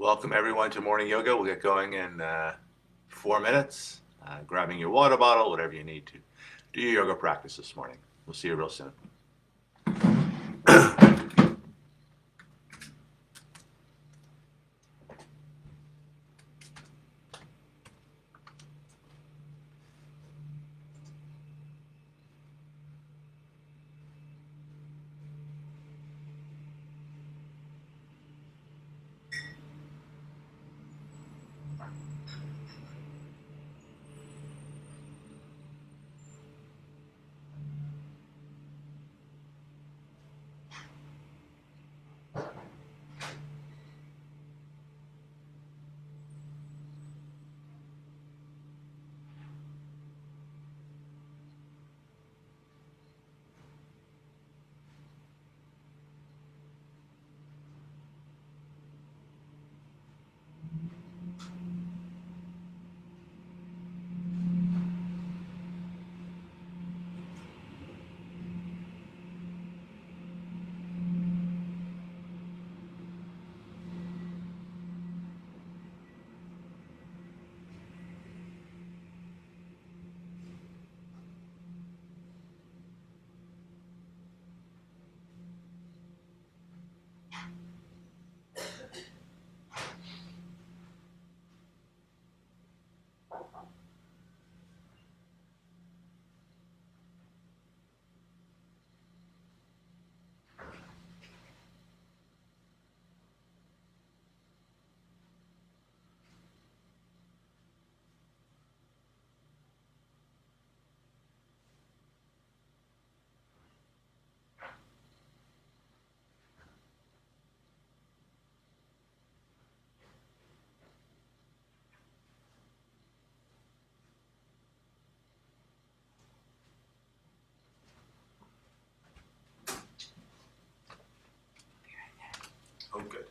Welcome everyone to morning yoga. We'll get going in 4 minutes. Grabbing your water bottle, whatever you need to do your yoga practice this morning. We'll see you real soon. Oh, good.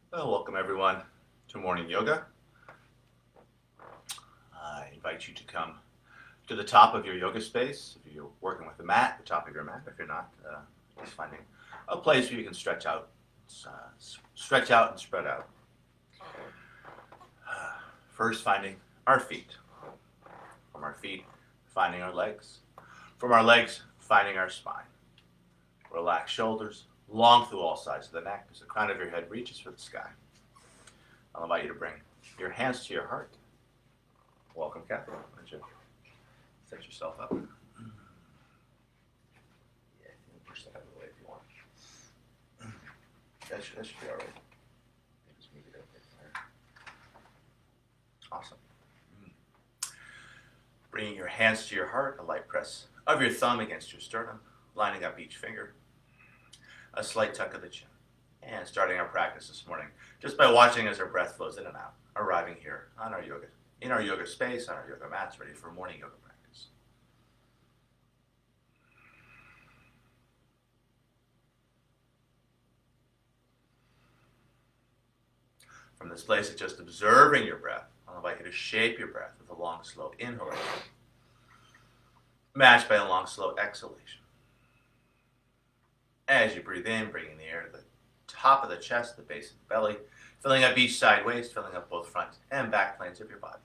Well, welcome everyone to morning yoga. I invite you to come to the top of your yoga space. If you're working with a mat, the top of your mat. If you're not, just finding a place where you can stretch out and spread out. First, finding our feet. From our feet, finding our legs. From our legs, finding our spine. Relax shoulders, long through all sides of the neck as the crown of your head reaches for the sky. I'll invite you to bring your hands to your heart. Welcome, Kathy. Why don't you set yourself up? Yeah, you can push the head away if you want. That should be all right. Just move it over there. Awesome. Bringing your hands to your heart, a light press of your thumb against your sternum, lining up each finger. A slight tuck of the chin. And starting our practice this morning, just by watching as our breath flows in and out, arriving here on our yoga, in our yoga space, on our yoga mats, ready for morning yoga practice. From this place of just observing your breath, I'll invite you to shape your breath with a long, slow inhalation, matched by a long, slow exhalation. As you breathe in, bringing the air to the top of the chest, the base of the belly, filling up each side waist, filling up both front and back planes of your body.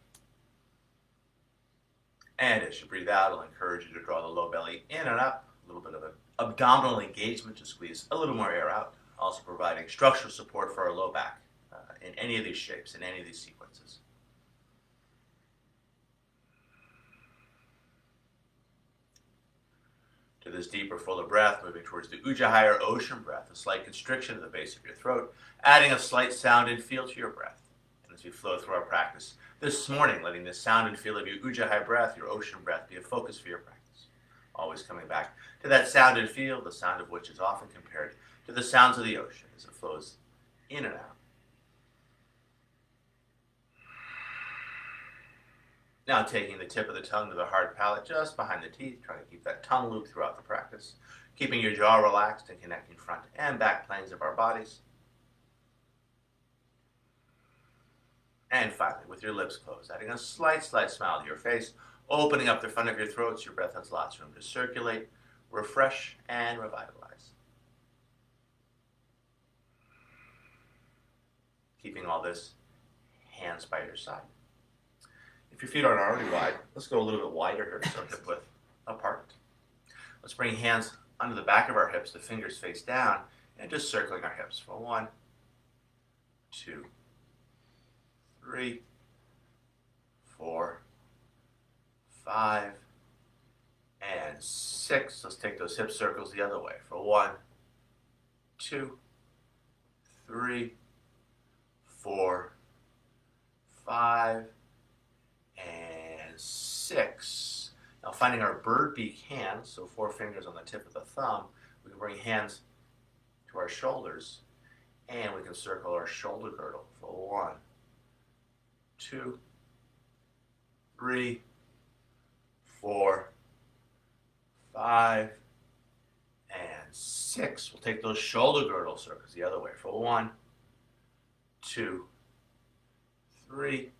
And as you breathe out, I'll encourage you to draw the low belly in and up, a little bit of an abdominal engagement to squeeze a little more air out, also providing structural support for our low back in any of these shapes, in any of these sequences. To this deeper, fuller breath, moving towards the Ujjayi or ocean breath, a slight constriction of the base of your throat, adding a slight sound and feel to your breath. And as we flow through our practice this morning, letting the sound and feel of your Ujjayi breath, your ocean breath, be a focus for your practice. Always coming back to that sound and feel, the sound of which is often compared to the sounds of the ocean as it flows in and out. Now taking the tip of the tongue to the hard palate just behind the teeth, trying to keep that tongue loop throughout the practice, keeping your jaw relaxed and connecting front and back planes of our bodies. And finally, with your lips closed, adding a slight smile to your face, opening up the front of your throat so your breath has lots of room to circulate, refresh, and revitalize. Keeping all this, hands by your side. If your feet aren't already wide, let's go a little bit wider here, so hip width apart. Let's bring hands under the back of our hips, the fingers face down, and just circling our hips for 1, 2, 3, 4, 5, and 6. Let's take those hip circles the other way for 1, 2, 3, 4, 5, and 6. Now finding our bird beak hands, so 4 fingers on the tip of the thumb, we can bring hands to our shoulders and we can circle our shoulder girdle for 1, 2, 3, 4, 5, and 6. We'll take those shoulder girdle circles the other way for 1, 2, 3,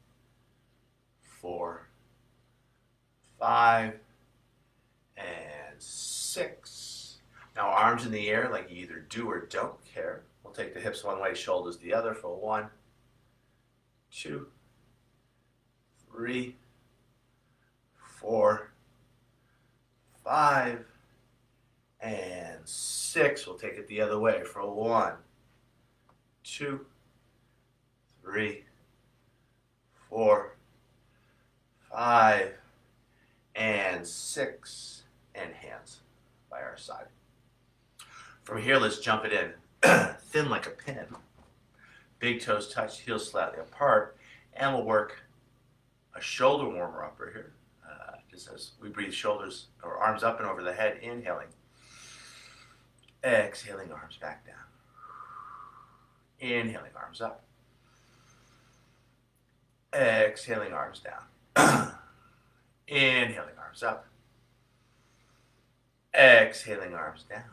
4, 5, and 6. Now arms in the air like you either do or don't care. We'll take the hips one way, shoulders the other for 1, 2, 3, 4, 5, and 6. We'll take it the other way for 1, 2, 3, 4, 5, and 6, and hands by our side. From here, let's jump it in, thin like a pin. Big toes touch, heels slightly apart, and we'll work a shoulder warmer upper here. Just as we breathe, shoulders or arms up and over the head, inhaling. Exhaling, arms back down. Inhaling, arms up. Exhaling, arms down. Inhaling, arms up. Exhaling, arms down.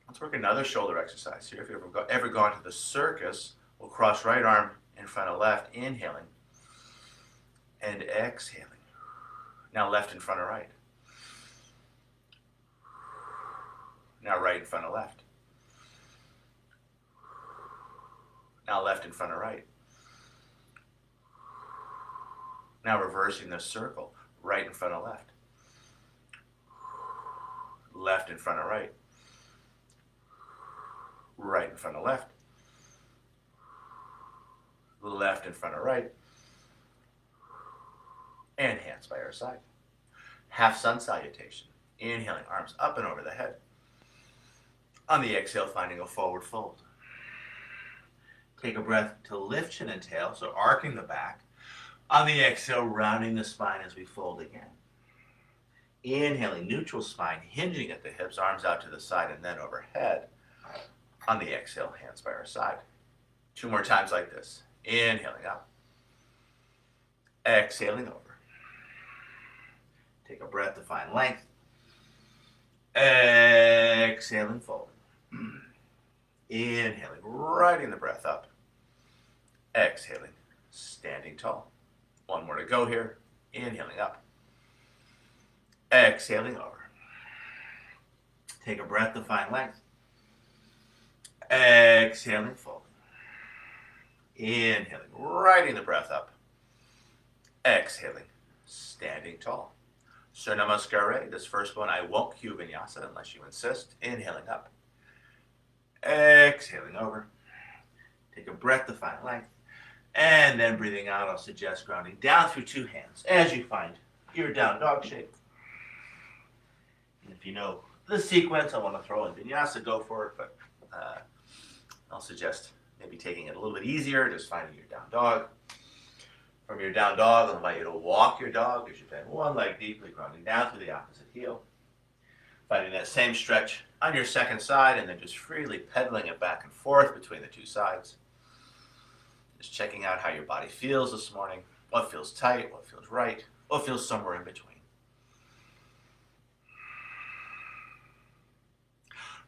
Let's work another shoulder exercise here. If you've ever gone to the circus, we'll cross right arm in front of left, inhaling and exhaling. Now left in front of right. Now right in front of left. Now left in front of right. Now reversing the circle, right in front of left. Left in front of right. Right in front of left. Left in front of right. And hands by our side. Half sun salutation. Inhaling, arms up and over the head. On the exhale, finding a forward fold. Take a breath to lift chin and tail, so arcing the back. On the exhale, rounding the spine as we fold again. Inhaling, neutral spine, hinging at the hips, arms out to the side and then overhead. On the exhale, hands by our side. 2 more times like this. Inhaling up. Exhaling over. Take a breath to find length. Exhaling, fold. Inhaling, riding the breath up. Exhaling, standing tall. One more to go here. Inhaling up. Exhaling over. Take a breath to find length. Exhaling, folding. Inhaling, riding the breath up. Exhaling, standing tall. Surya Namaskar. This first one I won't cue vinyasa unless you insist. Inhaling up. Exhaling over. Take a breath to find length. And then breathing out, I'll suggest grounding down through two hands as you find your down dog shape. And if you know the sequence, I want to throw in vinyasa, go for it, but I'll suggest maybe taking it a little bit easier, just finding your down dog. From your down dog, I'll invite you to walk your dog as you bend one leg deeply, grounding down through the opposite heel. Finding that same stretch on your second side, and then just freely pedaling it back and forth between the two sides. Just checking out how your body feels this morning, what feels tight, what feels right, what feels somewhere in between.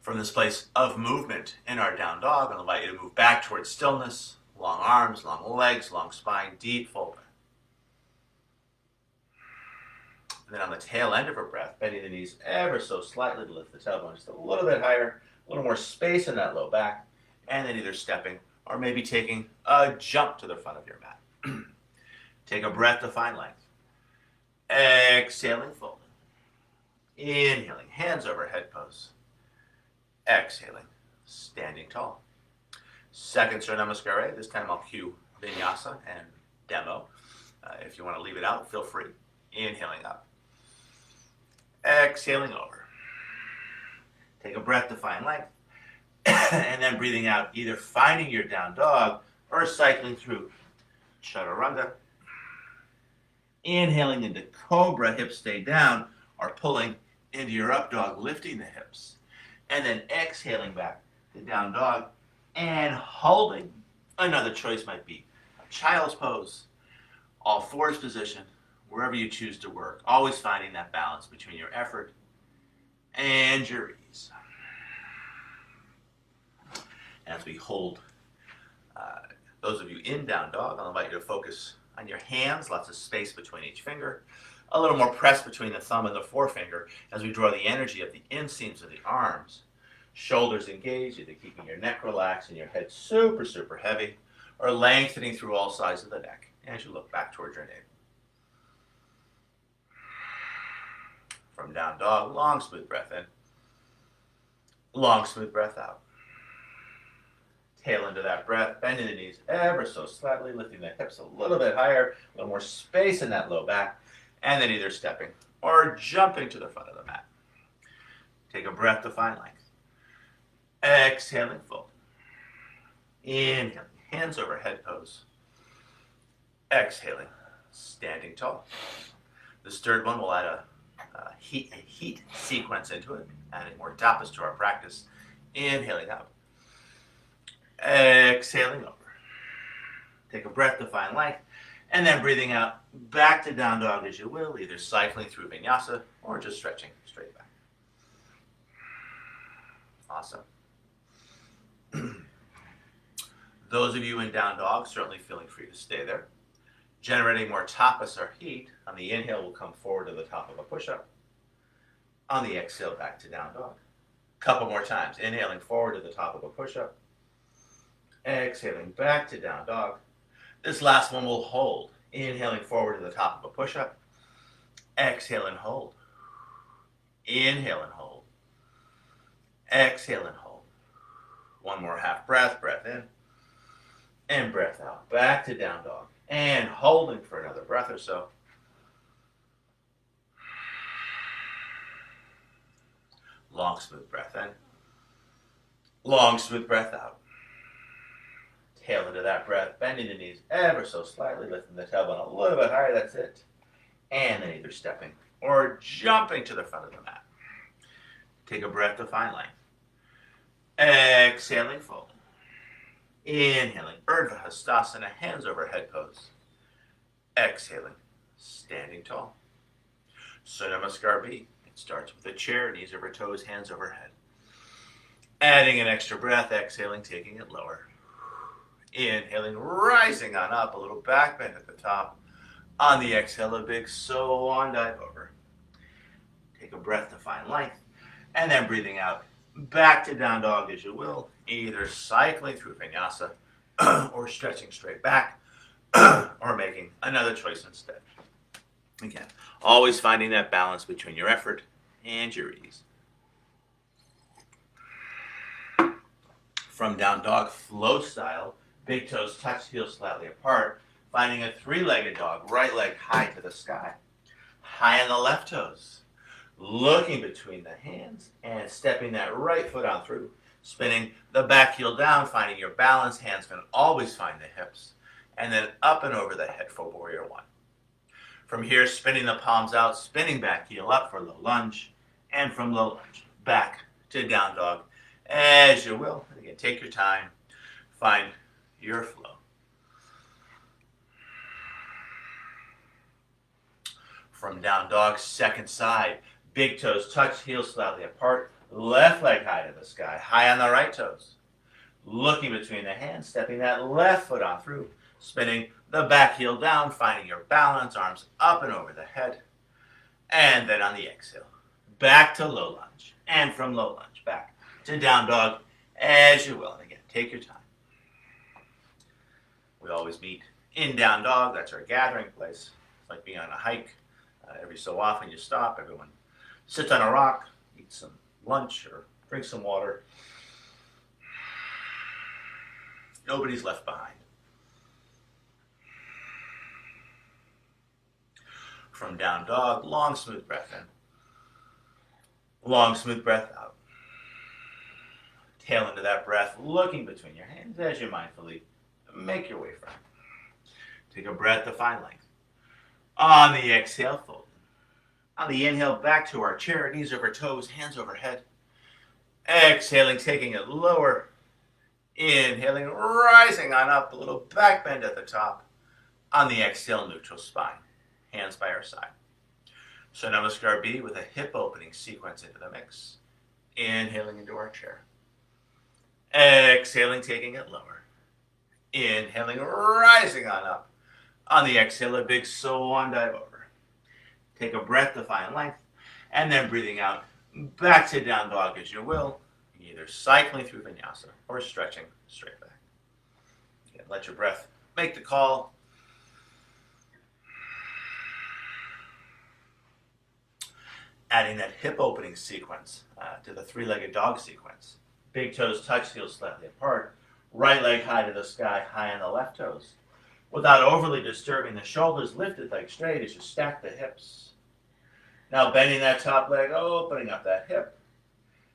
From this place of movement in our down dog, I'll invite you to move back towards stillness, long arms, long legs, long spine, deep full breath. And then on the tail end of our breath, bending the knees ever so slightly to lift the tailbone just a little bit higher, a little more space in that low back, and then either stepping or maybe taking a jump to the front of your mat. Take a breath to find length. Exhaling, folding. Inhaling, hands over head pose. Exhaling, standing tall. Second Surya Namaskar. This time I'll cue vinyasa and demo. If you want to leave it out, feel free. Inhaling up. Exhaling over. Take a breath to find length. And then breathing out, either finding your down dog or cycling through chaturanga. Inhaling into cobra, hips stay down, or pulling into your up dog, lifting the hips. And then exhaling back to down dog and holding. Another choice might be a child's pose, all fours position, wherever you choose to work. Always finding that balance between your effort and your ease. As we hold, those of you in down dog, I'll invite you to focus on your hands, lots of space between each finger, a little more press between the thumb and the forefinger as we draw the energy of the inseams of the arms. Shoulders engaged, either keeping your neck relaxed and your head super, super heavy, or lengthening through all sides of the neck as you look back towards your navel. From down dog, long, smooth breath in. Long, smooth breath out. Tail into that breath, bending the knees ever so slightly, lifting the hips a little bit higher, a little more space in that low back, and then either stepping or jumping to the front of the mat. Take a breath to find length. Exhaling, fold. Inhaling, hands over head pose. Exhaling, standing tall. This third one will add a heat sequence into it, adding more tapas to our practice. Inhaling up. Exhaling over. Take a breath to find length, and then breathing out back to down dog as you will, either cycling through vinyasa or just stretching straight back. Awesome. Those of you in down dog, certainly feeling free to stay there. Generating more tapas or heat. On the inhale, we'll come forward to the top of a push-up. On the exhale, back to down dog. Couple more times. Inhaling forward to the top of a push-up. Exhaling back to down dog. This last one will hold. Inhaling forward to the top of a push-up. Exhale and hold. Inhale and hold. Exhale and hold. One more half breath. Breath in. And breath out. Back to down dog. And holding for another breath or so. Long, smooth breath in. Long, smooth breath out. Tail into that breath, bending the knees ever so slightly, lifting the tailbone a little bit higher, that's it. And then either stepping or jumping to the front of the mat. Take a breath to find length. Exhaling, fold. Inhaling, Urdhva Hastasana, hands over head pose. Exhaling, standing tall. Surya Namaskar B. It starts with a chair, knees over toes, hands overhead. Adding an extra breath, exhaling, taking it lower. Inhaling, rising on up, a little back bend at the top. On the exhale, a big swan dive over. Take a breath to find length, and then breathing out, back to down dog as you will, either cycling through vinyasa or stretching straight back or making another choice instead. Again, always finding that balance between your effort and your ease. From down dog, flow style, big toes touch, heels slightly apart, finding a three-legged dog, right leg high to the sky, high on the left toes, looking between the hands and stepping that right foot on through, spinning the back heel down, finding your balance, hands can always find the hips, and then up and over the head for warrior one. From here, spinning the palms out, spinning back heel up for low lunge, and from low lunge, back to down dog, as you will. And again, take your time, find your flow. From down dog, second side, big toes touch, heels slightly apart, left leg high to the sky, high on the right toes. Looking between the hands, stepping that left foot on through, spinning the back heel down, finding your balance, arms up and over the head. And then on the exhale, back to low lunge, and from low lunge, back to down dog, as you will. And again, take your time. We always meet in down dog. That's our gathering place. It's like being on a hike. Every so often you stop. Everyone sits on a rock, eat some lunch or drink some water. Nobody's left behind. From down dog, long smooth breath in. Long smooth breath out. Tail into that breath, looking between your hands as you mindfully make your way from it. Take a breath to find length. On the exhale, fold. On the inhale, back to our chair, knees over toes, hands overhead. Exhaling, taking it lower. Inhaling, rising on up, a little back bend at the top. On the exhale, neutral spine, hands by our side. So Namaskar B with a hip opening sequence into the mix. Inhaling into our chair. Exhaling, taking it lower. Inhaling, rising on up. On the exhale, a big swan dive over. Take a breath to find length, and then breathing out, back to down dog as you will, either cycling through vinyasa or stretching straight back. Again, let your breath make the call. Adding that hip opening sequence to the three-legged dog sequence. Big toes touch, heels slightly apart. Right leg high to the sky, high on the left toes. Without overly disturbing the shoulders, lifted leg straight as you stack the hips. Now bending that top leg, opening up that hip.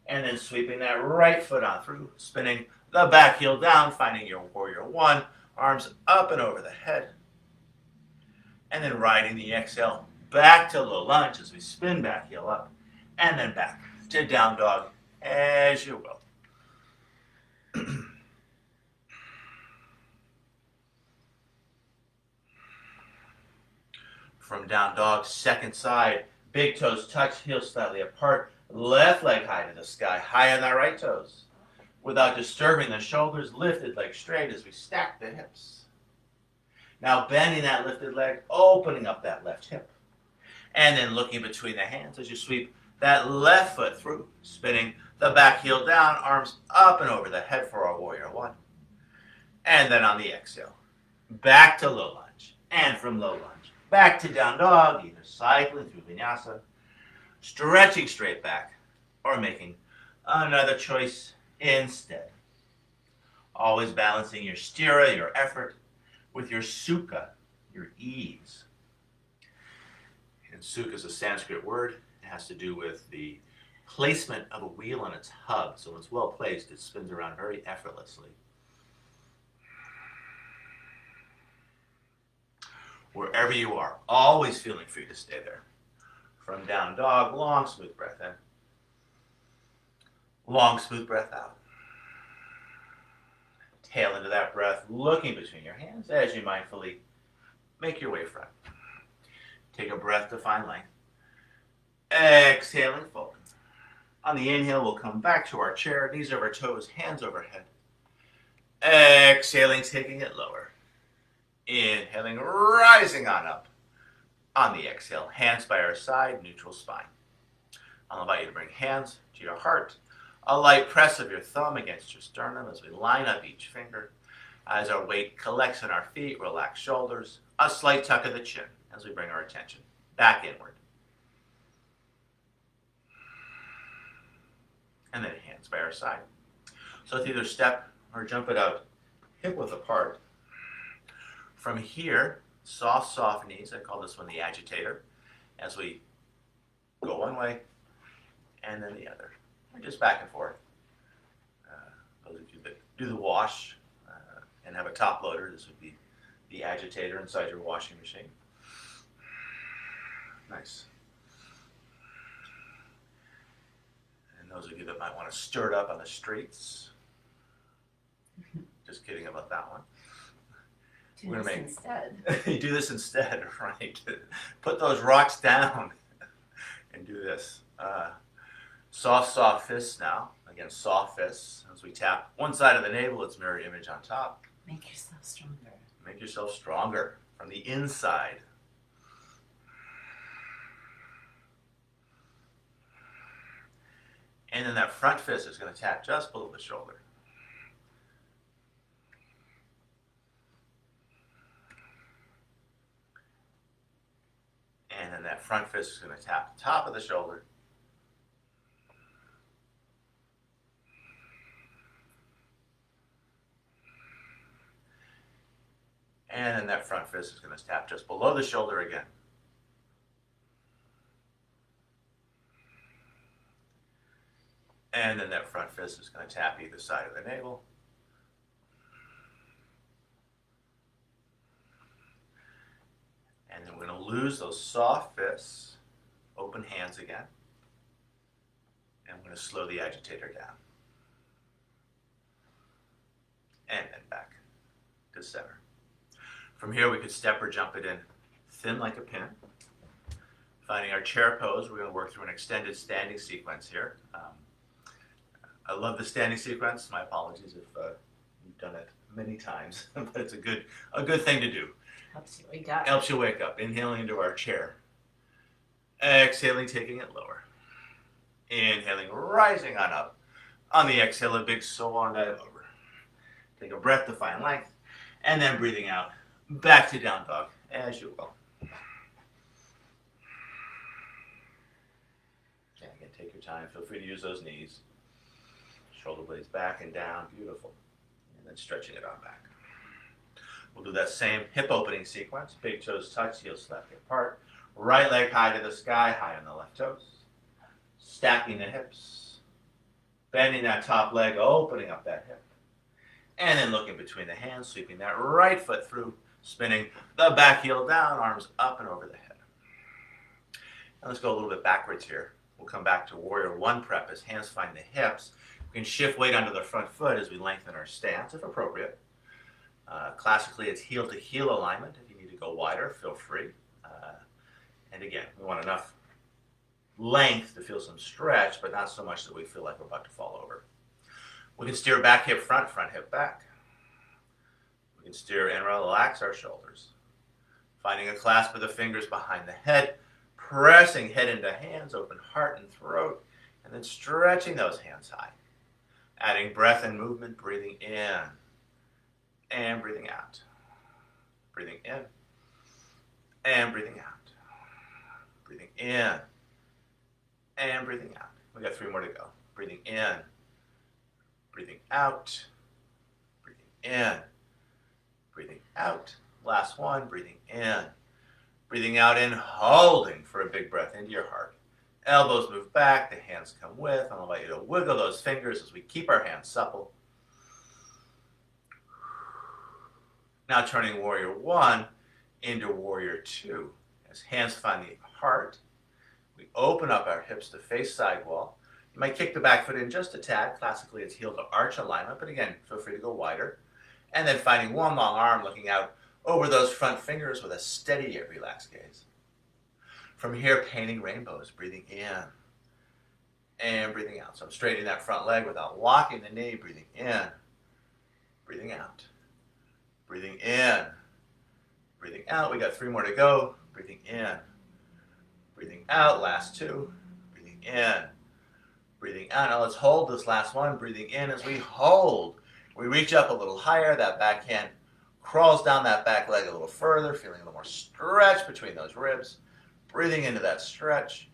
And then sweeping that right foot on through, spinning the back heel down, finding your warrior one, arms up and over the head. And then riding the exhale back to low lunge as we spin back heel up. And then back to down dog as you will. From down dog, second side, big toes touch, heels slightly apart, left leg high to the sky, high on our right toes. Without disturbing the shoulders, lifted leg straight as we stack the hips. Now bending that lifted leg, opening up that left hip. And then looking between the hands as you sweep that left foot through, spinning the back heel down, arms up and over the head for our warrior one. And then on the exhale, back to low lunge, and from low lunge, back to down dog, either cycling through vinyasa, stretching straight back, or making another choice instead. Always balancing your sthira, your effort, with your sukha, your ease. And sukha is a Sanskrit word. It has to do with the placement of a wheel on its hub. So when it's well placed, it spins around very effortlessly. Wherever you are, always feeling free to stay there. From down dog, long smooth breath in. Long smooth breath out. Tail into that breath, looking between your hands as you mindfully make your way front. Take a breath to find length. Exhaling, fold. On the inhale, we'll come back to our chair, knees over toes, hands overhead. Exhaling, taking it lower. Inhaling, rising on up. On the exhale, hands by our side, neutral spine. I'll invite you to bring hands to your heart. A light press of your thumb against your sternum as we line up each finger. As our weight collects on our feet, relax shoulders. A slight tuck of the chin as we bring our attention back inward. And then hands by our side. So let's either step or jump it out hip width apart. From here, soft knees. I call this one the agitator. As we go one way and then the other. Just back and forth. Those of you that do the wash and have a top loader, this would be the agitator inside your washing machine. Nice. And those of you that might want to stir it up on the streets, just kidding about that one. Do this instead. You do this instead, right? Put those rocks down and do this. Soft fists now. Again, soft fists. As we tap one side of the navel, it's mirror image on top. Make yourself stronger. Make yourself stronger from the inside. And then that front fist is going to tap just below the shoulder. And then that front fist is going to tap the top of the shoulder. And then that front fist is going to tap just below the shoulder again. And then that front fist is going to tap either side of the navel. And then we're going to lose those soft fists, open hands again. And we're going to slow the agitator down. And then back to center. From here, we could step or jump it in thin like a pin. Finding our chair pose, we're going to work through an extended standing sequence here. I love the standing sequence. My apologies if you've done it many times, but it's a good thing to do. Helps you wake up. Helps you wake up. Inhaling into our chair. Exhaling, taking it lower. Inhaling, rising on up. On the exhale, a big swan dive over. Take a breath to find length, and then breathing out. Back to down dog, as you will. Yeah, again, take your time. Feel free to use those knees. Shoulder blades back and down, beautiful. And then stretching it on back. We'll do that same hip opening sequence. Big toes touch, heels slightly apart. Right leg high to the sky, high on the left toes. Stacking the hips. Bending that top leg, opening up that hip. And then looking between the hands, sweeping that right foot through, spinning the back heel down, arms up and over the head. Now let's go a little bit backwards here. We'll come back to warrior one prep as hands find the hips. We can shift weight onto the front foot as we lengthen our stance, if appropriate. Classically, it's heel to heel alignment. If you need to go wider, feel free. And again, we want enough length to feel some stretch, but not so much that we feel like we're about to fall over. We can steer back hip front hip back. We can steer and relax our shoulders. Finding a clasp of the fingers behind the head, pressing head into hands, open heart and throat, and then stretching those hands high. Adding breath and movement, breathing in and breathing out. Breathing in and breathing out. Breathing in and breathing out. We got 3 more to go. Breathing in, breathing out, breathing in, breathing out. Last one, breathing in, breathing out and holding for a big breath into your heart. Elbows move back, the hands come with. I'll invite you to wiggle those fingers as we keep our hands supple. Now turning warrior one into warrior two. As hands find the heart, we open up our hips to face side wall. You might kick the back foot in just a tad. Classically, it's heel to arch alignment, but again, feel free to go wider. And then finding one long arm, looking out over those front fingers with a steady yet relaxed gaze. From here, painting rainbows, breathing in and breathing out. So I'm straightening that front leg without locking the knee, breathing in, breathing out, breathing in, breathing out. We got 3 more to go. Breathing in, breathing out. Last 2, breathing in, breathing out. Now let's hold this last one. Breathing in as we hold. We reach up a little higher. That back hand crawls down that back leg a little further, feeling a little more stretch between those ribs. Breathing into that stretch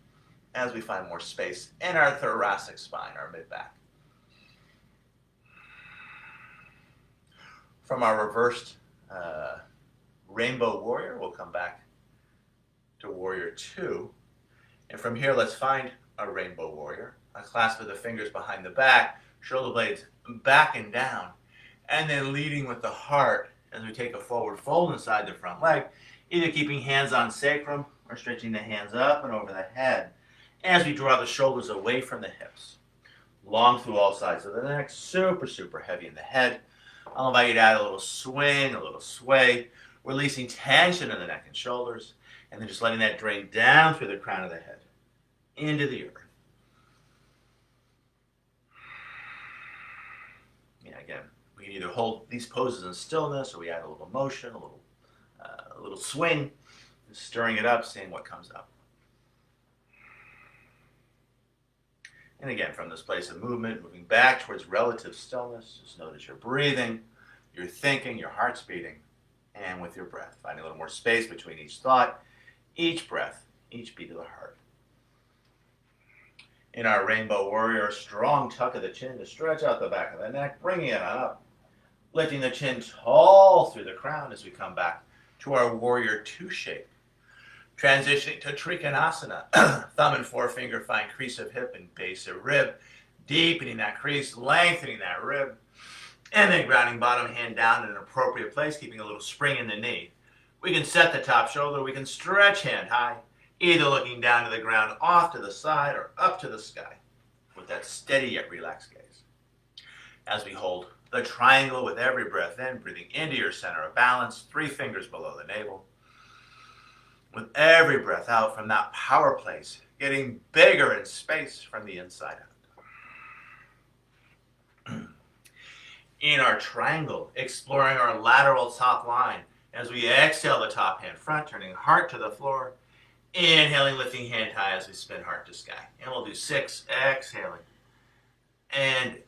as we find more space in our thoracic spine, our mid-back. From our reversed rainbow warrior, we'll come back to warrior 2. And from here, let's find a rainbow warrior. A clasp of the fingers behind the back, shoulder blades back and down, and then leading with the heart as we take a forward fold inside the front leg, either keeping hands on sacrum or stretching the hands up and over the head as we draw the shoulders away from the hips. Long through all sides of the neck, super, super heavy in the head. I'll invite you to add a little swing, a little sway, releasing tension in the neck and shoulders, and then just letting that drain down through the crown of the head, into the earth. Yeah, again, we can either hold these poses in stillness, or we add a little motion, a little swing, stirring it up, seeing what comes up. And again, from this place of movement, moving back towards relative stillness, just notice your breathing, your thinking, your heart's beating, and with your breath, finding a little more space between each thought, each breath, each beat of the heart. In our rainbow warrior, strong tuck of the chin to stretch out the back of the neck, bringing it up, lifting the chin tall through the crown as we come back to our warrior 2 shape. Transitioning to Trikonasana, thumb and forefinger find crease of hip and base of rib, deepening that crease, lengthening that rib, and then grounding bottom hand down in an appropriate place, keeping a little spring in the knee. We can set the top shoulder, we can stretch hand high, either looking down to the ground, off to the side, or up to the sky, with that steady yet relaxed gaze. As we hold the triangle with every breath in, breathing into your center of balance, 3 fingers below the navel. With every breath out from that power place, getting bigger in space from the inside out. In our triangle, exploring our lateral top line as we exhale the top hand front, turning heart to the floor. Inhaling, lifting hand high as we spin heart to sky. And we'll do 6, exhaling. And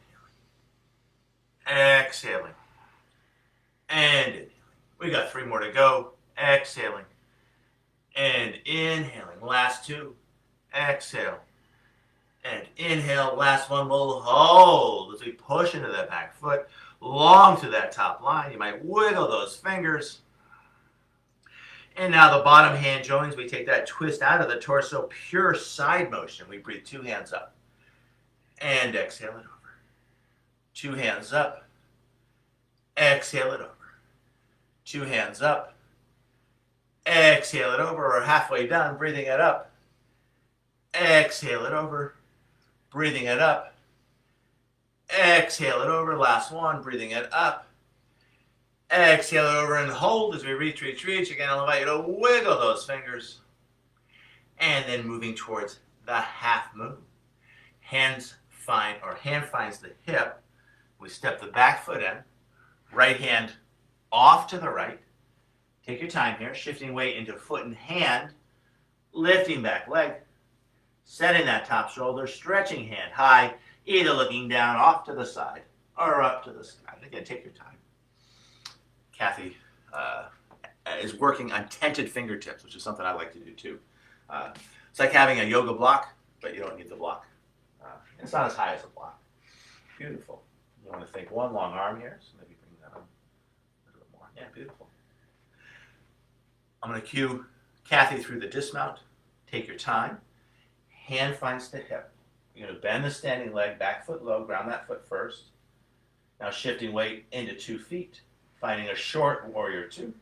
exhaling. And inhaling. We got 3 more to go. Exhaling. And inhaling. Last 2. Exhale. And inhale. Last one. We'll hold as we push into that back foot. Long to that top line. You might wiggle those fingers. And now the bottom hand joins. We take that twist out of the torso. Pure side motion. We breathe 2 hands up. And exhale it over. 2 hands up. Exhale it over. 2 hands up. Exhale it over. We're halfway done. Breathing it up. Exhale it over. Breathing it up. Exhale it over. Last one. Breathing it up. Exhale it over and hold as we reach. Again, I'll invite you to wiggle those fingers. And then moving towards the half moon. Hand finds the hip. We step the back foot in. Right hand off to the right. Take your time here, shifting weight into foot and hand, lifting back leg, setting that top shoulder, stretching hand high, either looking down off to the side or up to the sky. Again, take your time. Kathy is working on tented fingertips, which is something I like to do too. It's like having a yoga block, but you don't need the block. It's not as high as a block. Beautiful. You want to think one long arm here, so maybe bring that up a little bit more. Yeah, beautiful. I'm going to cue Kathy through the dismount. Take your time. Hand finds the hip. You're going to bend the standing leg, back foot low, ground that foot first. Now shifting weight into 2 feet, finding a short warrior 2.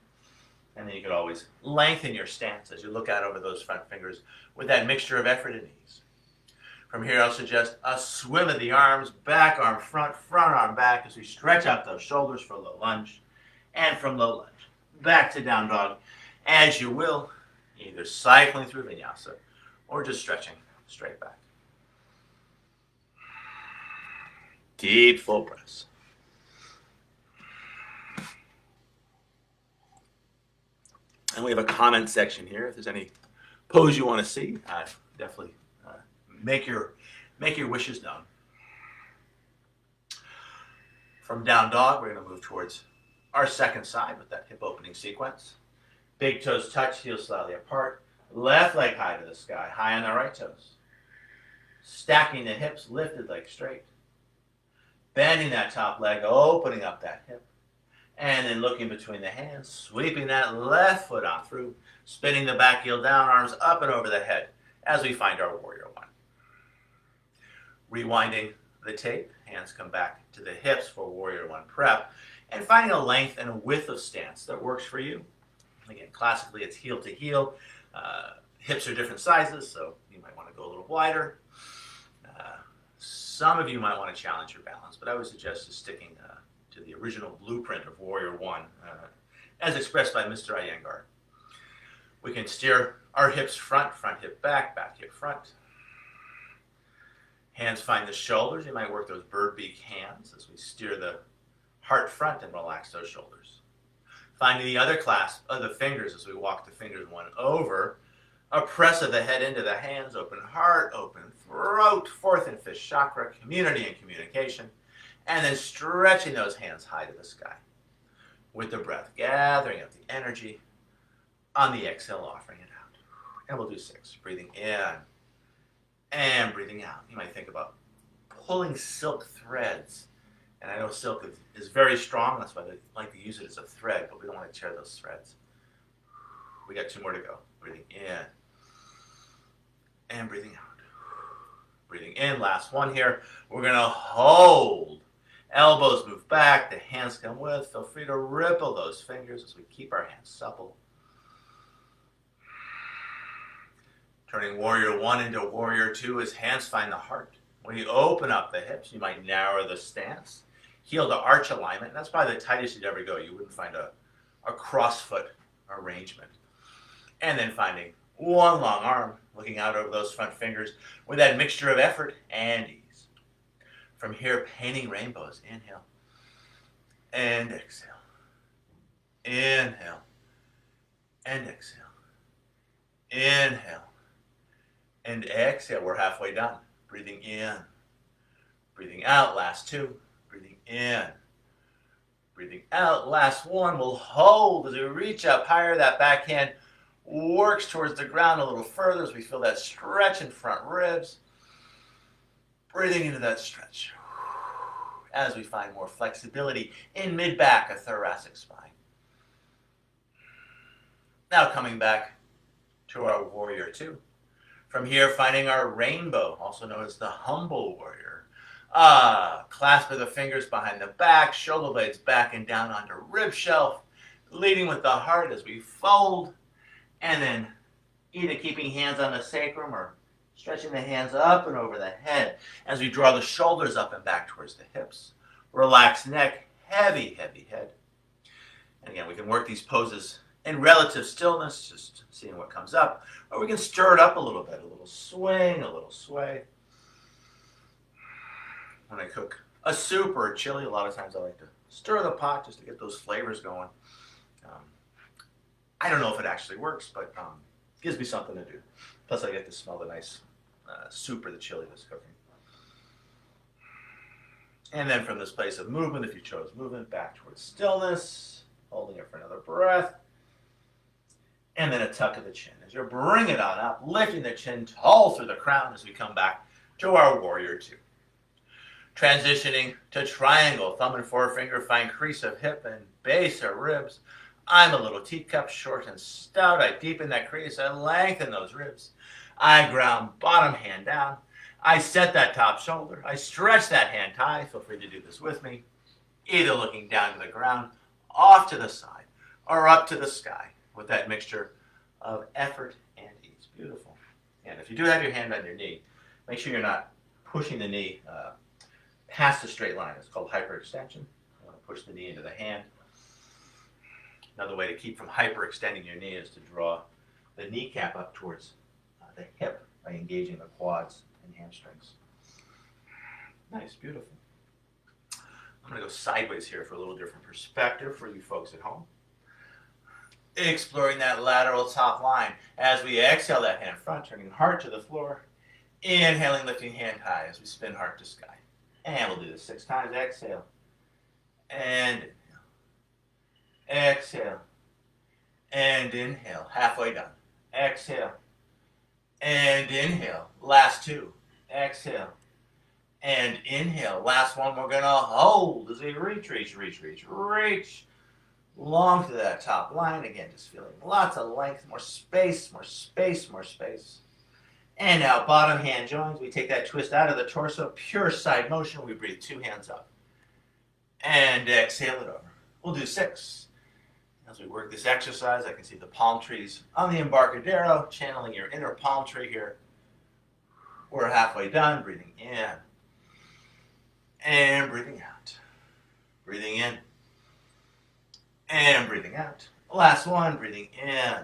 And then you could always lengthen your stance as you look out over those front fingers with that mixture of effort and ease. From here, I'll suggest a swim of the arms, back arm front, front arm back as we stretch out those shoulders for low lunge. And from low lunge, back to down dog. As you will, either cycling through vinyasa or just stretching straight back. Deep full breaths. And we have a comment section here. If there's any pose you want to see, definitely make your wishes known. From down dog, we're going to move towards our second side with that hip opening sequence. Big toes touch, heels slightly apart. Left leg high to the sky, high on the right toes. Stacking the hips, lifted leg straight. Bending that top leg, opening up that hip. And then looking between the hands, sweeping that left foot on through, spinning the back heel down, arms up and over the head as we find our warrior one. Rewinding the tape, hands come back to the hips for warrior one prep, and finding a length and a width of stance that works for you. Again, classically it's heel to heel. Hips are different sizes, so you might want to go a little wider. Some of you might want to challenge your balance, but I would suggest just sticking to the original blueprint of Warrior One, as expressed by Mr. Iyengar. We can steer our hips front, front hip back, back hip front. Hands find the shoulders. You might work those bird beak hands as we steer the heart front and relax those shoulders. Finding the other clasp of the fingers as we walk the fingers one over. A press of the head into the hands, open heart, open throat, fourth and fifth chakra, community and communication, and then stretching those hands high to the sky. With the breath, gathering up the energy. On the exhale, offering it out. And we'll do 6. Breathing in and breathing out. You might think about pulling silk threads. And I know silk is very strong, that's why they like to use it as a thread, but we don't want to tear those threads. We got 2 more to go. Breathing in and breathing out. Breathing in, last one here. We're going to hold. Elbows move back, the hands come with. Feel free to ripple those fingers as we keep our hands supple. Turning Warrior One into Warrior Two as hands find the heart. When you open up the hips, you might narrow the stance. Heel to arch alignment. That's probably the tightest you'd ever go. You wouldn't find a crossfoot arrangement. And then finding one long arm, looking out over those front fingers with that mixture of effort and ease. From here, painting rainbows. Inhale and exhale. Inhale and exhale. Inhale and exhale. We're halfway done. Breathing in. Breathing out. Last 2. Breathing in. Breathing out. Last 1. We'll hold as we reach up higher. That backhand works towards the ground a little further as we feel that stretch in front ribs. Breathing into that stretch as we find more flexibility in mid-back, a thoracic spine. Now coming back to our Warrior Two. From here, finding our rainbow, also known as the humble warrior. Clasp of the fingers behind the back, shoulder blades back and down onto rib shelf, leading with the heart as we fold. And then either keeping hands on the sacrum or stretching the hands up and over the head as we draw the shoulders up and back towards the hips. Relaxed neck, heavy, heavy head. And again, we can work these poses in relative stillness, just seeing what comes up. Or we can stir it up a little bit, a little swing, a little sway. When I cook a soup or a chili, a lot of times I like to stir the pot just to get those flavors going. I don't know if it actually works, but it gives me something to do. Plus I get to smell the nice soup or the chili that's cooking. And then from this place of movement, if you chose movement, back towards stillness, holding it for another breath. And then a tuck of the chin. As you bring it on up, lifting the chin tall through the crown as we come back to our Warrior Two. Transitioning to triangle, thumb and forefinger find crease of hip and base of ribs. I'm a little teacup, short and stout. I deepen that crease. I lengthen those ribs. I ground bottom hand down. I set that top shoulder. I stretch that hand high. Feel free to do this with me. Either looking down to the ground, off to the side, or up to the sky with that mixture of effort and ease. Beautiful. And if you do have your hand on your knee, make sure you're not pushing the knee past the straight line. It's called hyperextension. You want to push the knee into the hand. Another way to keep from hyperextending your knee is to draw the kneecap up towards the hip by engaging the quads and hamstrings. Nice, beautiful. I'm going to go sideways here for a little different perspective for you folks at home. exploring that lateral top line. As we exhale that hand front, turning heart to the floor. Inhaling, lifting hand high as we spin heart to sky. And we'll do this 6 times. Exhale. And inhale. Exhale. And inhale. Halfway done. Exhale. And inhale. Last 2. Exhale. And inhale. Last one. We're going to hold as we reach. Long to that top line. Again, just feeling lots of length. More space. And now bottom hand joins. We take that twist out of the torso. Pure side motion. We breathe 2 hands up. And exhale it over. We'll do 6. As we work this exercise, I can see the palm trees on the Embarcadero, channeling your inner palm tree here. We're halfway done. Breathing in. And breathing out. Breathing in. And breathing out. Last one. Breathing in.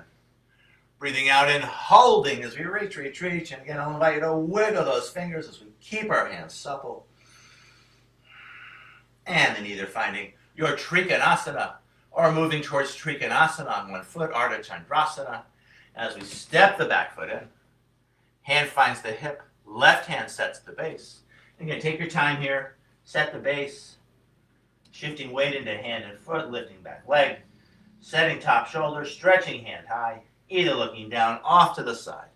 Breathing out and holding as we reach. And again, I'll invite you to wiggle those fingers as we keep our hands supple. And then either finding your Trikonasana or moving towards Trikonasana on one foot, Ardha Chandrasana. As we step the back foot in, hand finds the hip, left hand sets the base. Again, take your time here, set the base, shifting weight into hand and foot, lifting back leg, setting top shoulder, stretching hand high, either looking down off to the side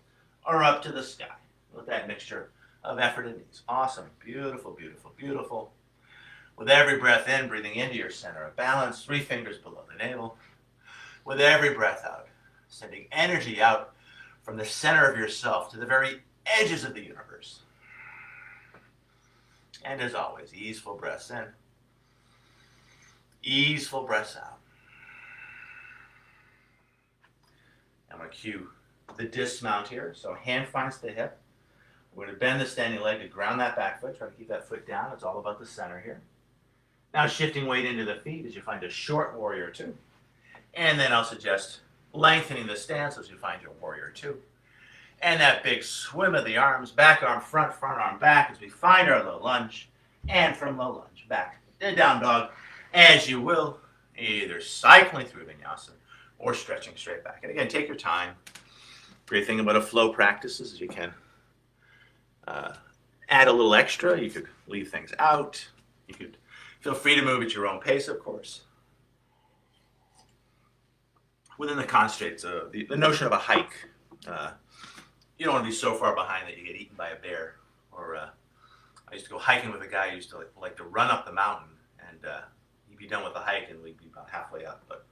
or up to the sky with that mixture of effort and ease. Awesome. Beautiful. With every breath in, breathing into your center of balance, 3 fingers below the navel. With every breath out, sending energy out from the center of yourself to the very edges of the universe. And as always, easeful breaths in, easeful breaths out. I'm going to cue the dismount here. So hand finds the hip. We're going to bend the standing leg to ground that back foot. Try to keep that foot down. It's all about the center here. Now shifting weight into the feet as you find a short warrior 2. And then I'll suggest lengthening the stance as you find your warrior 2. And that big swim of the arms, back arm front arm back as we find our low lunge. And from low lunge back to down dog as you will, either cycling through vinyasa or stretching straight back. And again, take your time. Great thing about a flow practice is you can add a little extra. You could leave things out. You could feel free to move at your own pace, of course. Within the constraints of the notion of a hike, you don't want to be so far behind that you get eaten by a bear. Or I used to go hiking with a guy who used to like to run up the mountain, and he'd be done with the hike and we'd be about halfway up. But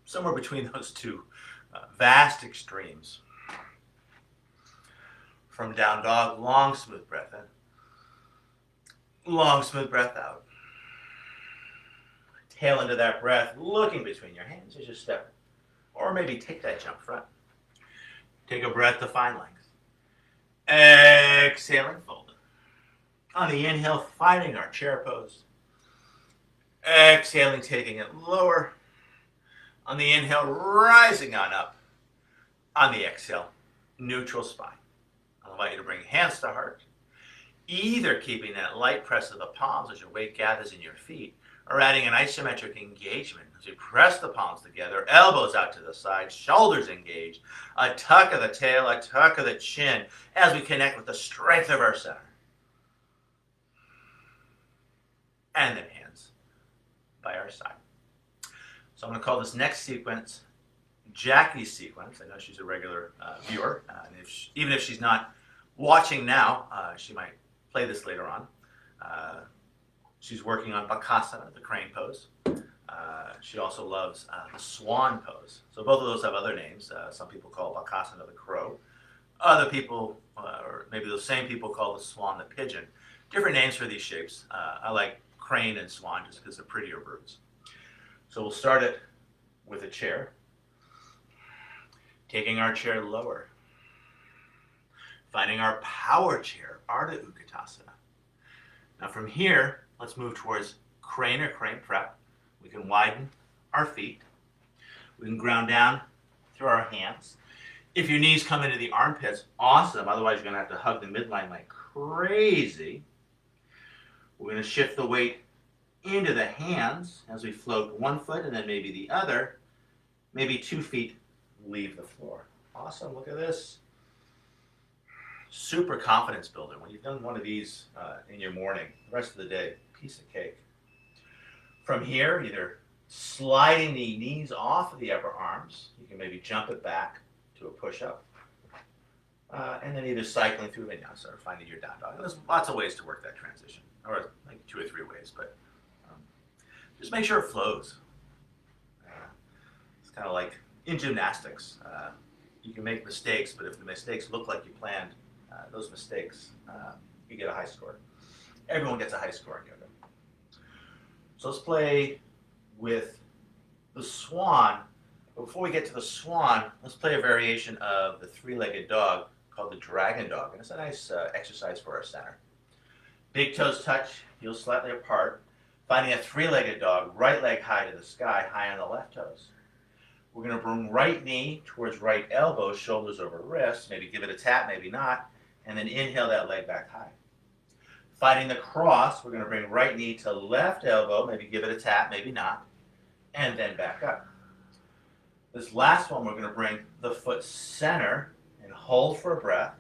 somewhere between those two vast extremes. From down dog, long smooth breath in. Long smooth breath out. Tail into that breath, looking between your hands as you step. Or maybe take that jump front. Take a breath to find length. Exhaling, fold it. On the inhale, finding our chair pose. Exhaling, taking it lower. On the inhale, rising on up. On the exhale, neutral spine. I'll invite you to bring hands to heart. Either keeping that light press of the palms as your weight gathers in your feet, or adding an isometric engagement as you press the palms together, elbows out to the side, shoulders engaged, a tuck of the tail, a tuck of the chin, as we connect with the strength of our center. And then hands by our side. So I'm going to call this next sequence Jackie's sequence. I know she's a regular viewer, and even if she's not watching now, she might play this later on. She's working on Bakasana, the crane pose. She also loves the swan pose. So both of those have other names. Some people call Bakasana the crow. Other people, or maybe those same people, call the swan the pigeon. Different names for these shapes. I like crane and swan just because they're prettier birds. So we'll start it with a chair. Taking our chair lower. Finding our power chair, Ardha Utkatasana. Now from here, let's move towards crane or crane prep. We can widen our feet. We can ground down through our hands. If your knees come into the armpits, awesome. Otherwise, you're going to have to hug the midline like crazy. We're going to shift the weight into the hands as we float one foot and then maybe the other. maybe 2 feet leave the floor. Awesome, look at this. Super confidence builder. When you've done one of these in your morning, the rest of the day, piece of cake. From here, either sliding the knees off of the upper arms, you can maybe jump it back to a push-up, and then either cycling through vinyasa or finding your down dog. And there's lots of ways to work that transition, or like 2 or 3 ways, but just make sure it flows. It's kind of like in gymnastics. You can make mistakes, but if the mistakes look like you planned, those mistakes, you get a high score. Everyone gets a high score in yoga. So let's play with the swan. But before we get to the swan, let's play a variation of the 3-legged dog called the dragon dog. And it's a nice exercise for our center. Big toes touch, heels slightly apart. Finding a 3-legged dog, right leg high to the sky, high on the left toes. We're going to bring right knee towards right elbow, shoulders over wrists. Maybe give it a tap, maybe not. And then inhale that leg back high. Finding the cross, we're going to bring right knee to left elbow, maybe give it a tap, maybe not. And then back up. This last one, we're going to bring the foot center and hold for a breath.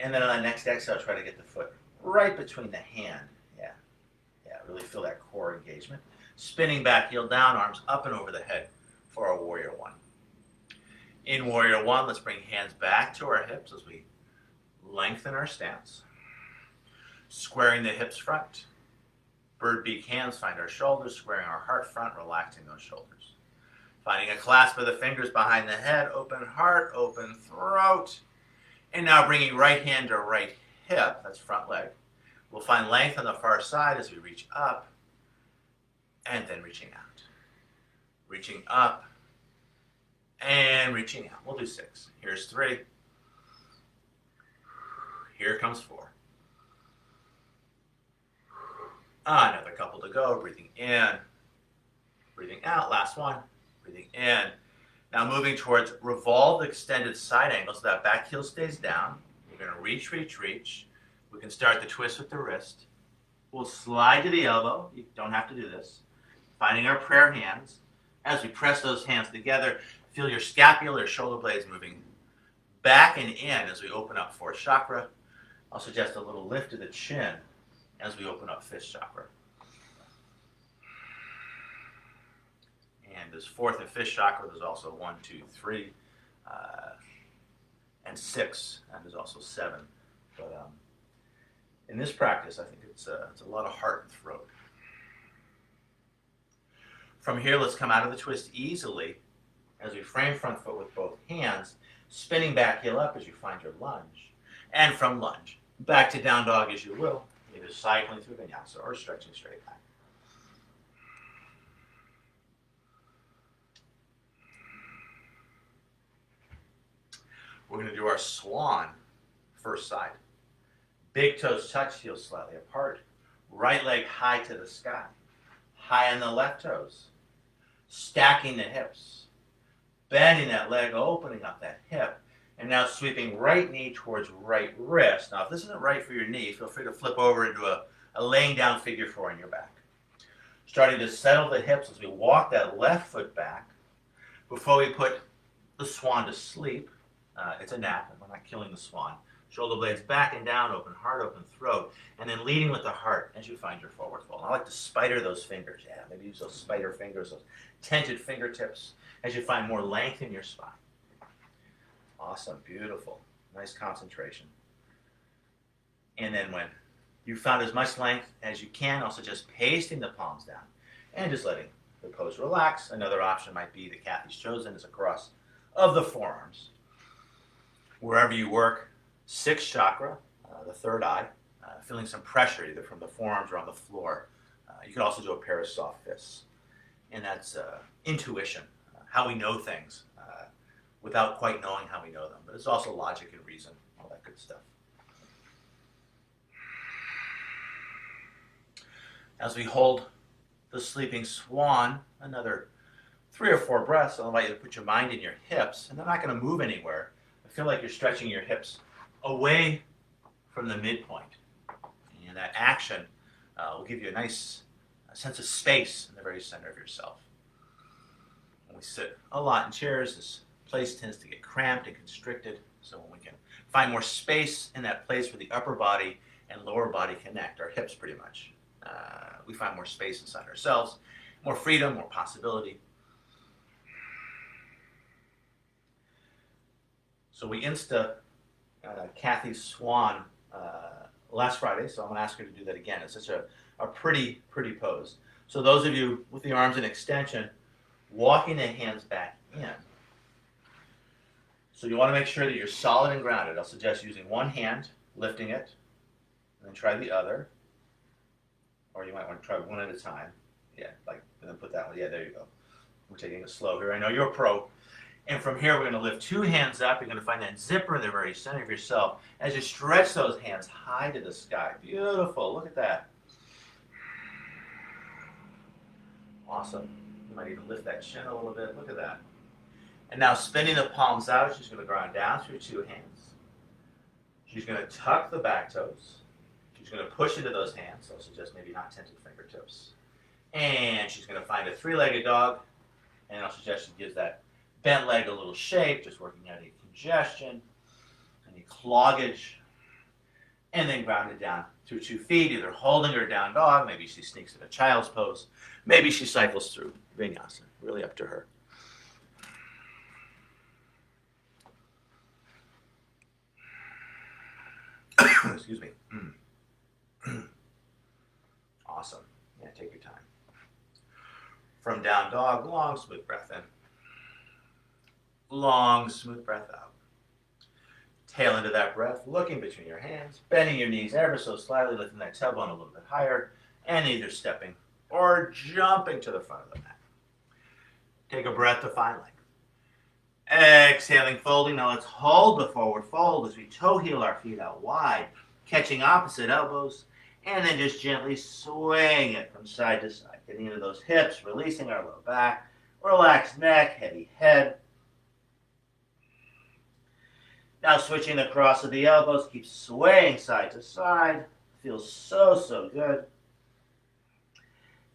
And then on the next exhale, try to get the foot right between the hand. Yeah, really feel that core engagement. Spinning back, heel down, arms up and over the head for our warrior one. In warrior one, let's bring hands back to our hips as we lengthen our stance. Squaring the hips front. Bird beak hands find our shoulders, squaring our heart front, relaxing those shoulders. Finding a clasp of the fingers behind the head, open heart, open throat. And now bringing right hand to right hip, that's front leg. We'll find length on the far side as we reach up and then reaching out. Reaching up and reaching out. We'll do 6. Here's 3. Here comes 4. Another couple to go. Breathing in, breathing out. Last one. Breathing in. Now moving towards revolved extended side angle so that back heel stays down. You're going to reach, reach, reach. We can start the twist with the wrist. We'll slide to the elbow. You don't have to do this. Finding our prayer hands. As we press those hands together, feel your scapular shoulder blades moving back and in as we open up 4th chakra. I'll suggest a little lift of the chin as we open up 5th chakra. And there's 4th and 5th chakra. There's also 1, 2, 3, and 6, and there's also 7. But in this practice, I think it's a lot of heart and throat. From here, let's come out of the twist easily as we frame front foot with both hands, spinning back heel up as you find your lunge. And from lunge, back to down dog as you will, either cycling through vinyasa or stretching straight back. We're going to do our swan first side. Big toes touch, heels slightly apart. Right leg high to the sky. High on the left toes. Stacking the hips. Bending that leg, opening up that hip. And now sweeping right knee towards right wrist. Now, if this isn't right for your knee, feel free to flip over into a laying down figure 4 on your back. Starting to settle the hips as we walk that left foot back. Before we put the swan to sleep, it's a nap, and we're not killing the swan. Shoulder blades back and down, open heart, open throat, and then leading with the heart as you find your forward fold. I like to spider those fingers. Yeah, maybe use those spider fingers, those tented fingertips, as you find more length in your spine. Awesome, beautiful, nice concentration. And then when you've found as much length as you can, also just pasting the palms down and just letting the pose relax. Another option might be that Kathy's chosen is across of the forearms. Wherever you work, 6th chakra, the third eye, feeling some pressure either from the forearms or on the floor. You can also do a pair of soft fists. And that's intuition, how we know things without quite knowing how we know them. But it's also logic and reason, all that good stuff. As we hold the sleeping swan, another 3 or 4 breaths, I'll invite you to put your mind in your hips, and they're not going to move anywhere. I feel like you're stretching your hips away from the midpoint. And that action will give you a nice sense of space in the very center of yourself. We sit a lot in chairs. This place tends to get cramped and constricted. So when we can find more space in that place where the upper body and lower body connect, our hips pretty much, we find more space inside ourselves, more freedom, more possibility. So we insta Kathy Swan last Friday, so I'm going to ask her to do that again. It's such a pretty pose. So those of you with the arms in extension, walking the hands back in. So you want to make sure that you're solid and grounded. I'll suggest using one hand, lifting it, and then try the other. Or you might want to try one at a time. Yeah, like, and then put that one. Yeah, there you go. We're taking it slow here. I know you're a pro. And from here, we're going to lift two hands up. You're going to find that zipper in the very center of yourself as you stretch those hands high to the sky. Beautiful. Look at that. Awesome. You might even lift that chin a little bit. Look at that. And now spinning the palms out, she's going to ground down through two hands. She's going to tuck the back toes. She's going to push into those hands. So I'll suggest maybe not tented fingertips. And she's going to find a three-legged dog. And I'll suggest she gives that bent leg a little shake, just working out any congestion, any cloggage. And then ground it down through 2 feet, either holding her down dog. Maybe she sneaks in a child's pose. Maybe she cycles through vinyasa. Really up to her. Excuse me. Awesome. Yeah, take your time. From down dog, long, smooth breath in. Long, smooth breath out. Tail into that breath, looking between your hands, bending your knees ever so slightly, lifting that tailbone a little bit higher, and either stepping or jumping to the front of the mat. Take a breath to find length. Exhaling, folding. Now let's hold the forward fold as we toe heel our feet out wide, catching opposite elbows, and then just gently swaying it from side to side, getting into those hips, releasing our low back, relaxed neck, heavy head. Now switching the cross of the elbows, keep swaying side to side. Feels so good.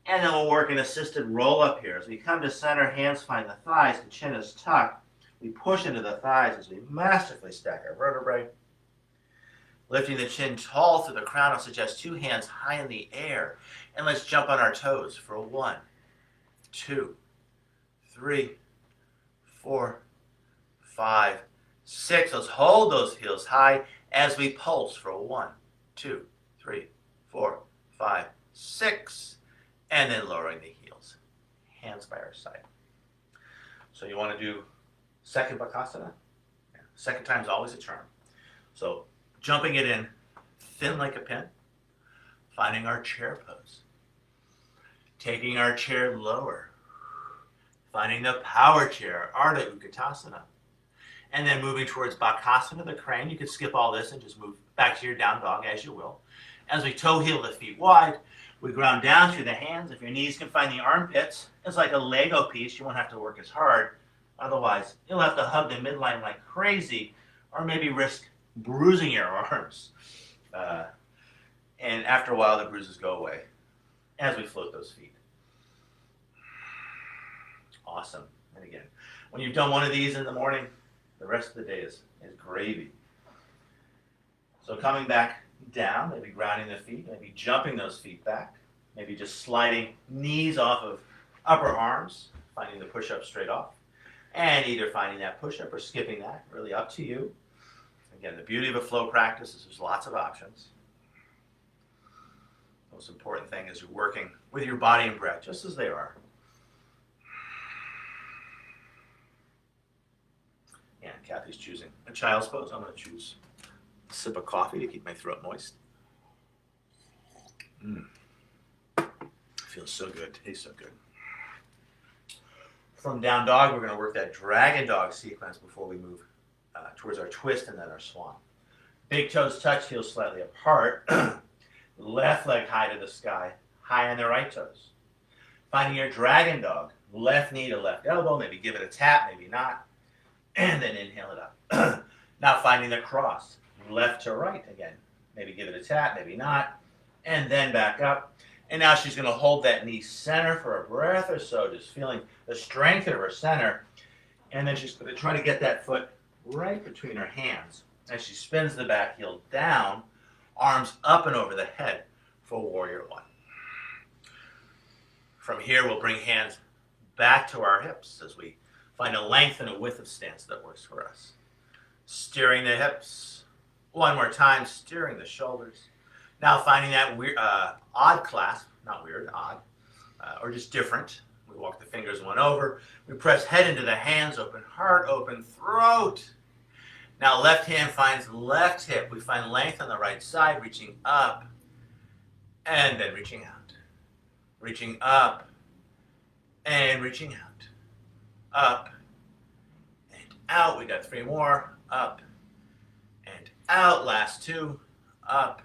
And then we'll work an assisted roll up here. As we come to center, hands find the thighs, the chin is tucked. We push into the thighs as we masterfully stack our vertebrae. Lifting the chin tall through the crown, I'll suggest 2 hands high in the air. And let's jump on our toes for 1, 2, 3, 4, 5, 6. Let's hold those heels high as we pulse for 1, 2, 3, 4, 5, 6. And then lowering the heels. Hands by our side. So you want to do second Bakasana. Yeah. Second time's always a charm. So jumping it in, thin like a pin. Finding our chair pose. Taking our chair lower. Finding the power chair, Ardha Utkatasana. And then moving towards Bakasana, the crane. You could skip all this and just move back to your down dog as you will. As we toe heel the feet wide, we ground down through the hands. If your knees can find the armpits, it's like a Lego piece. You won't have to work as hard. Otherwise, you'll have to hug the midline like crazy or maybe risk bruising your arms. And after a while, the bruises go away as we float those feet. Awesome. And again, when you've done one of these in the morning, the rest of the day is gravy. So coming back down, maybe grounding the feet, maybe jumping those feet back, maybe just sliding knees off of upper arms, finding the push-up straight off, and either finding that push-up or skipping that, really up to you. Again, the beauty of a flow practice is there's lots of options. The most important thing is you're working with your body and breath, just as they are. And Kathy's choosing a child's pose. I'm going to choose a sip of coffee to keep my throat moist. Feels so good. Tastes so good. From down dog, we're going to work that dragon dog sequence before we move towards our twist and then our swan. Big toes touch, heels slightly apart. Left leg high to the sky, high on the right toes. Finding your dragon dog, left knee to left elbow, maybe give it a tap, maybe not. And then inhale it up. Now finding the cross, left to right again. Maybe give it a tap, maybe not. And then back up. And now she's going to hold that knee center for a breath or so, just feeling the strength of her center. And then she's going to try to get that foot right between her hands as she spins the back heel down, arms up and over the head for warrior one. From here, we'll bring hands back to our hips as we find a length and a width of stance that works for us. Steering the hips. One more time, steering the shoulders. Now finding that weird, odd clasp, not weird, odd, or just different. We walk the fingers one over. We press head into the hands, open heart, open throat. Now left hand finds left hip. We find length on the right side, reaching up, and then reaching out. Reaching up, and reaching out. Up, and out. We got 3 more. Up, and out. Last 2. Up,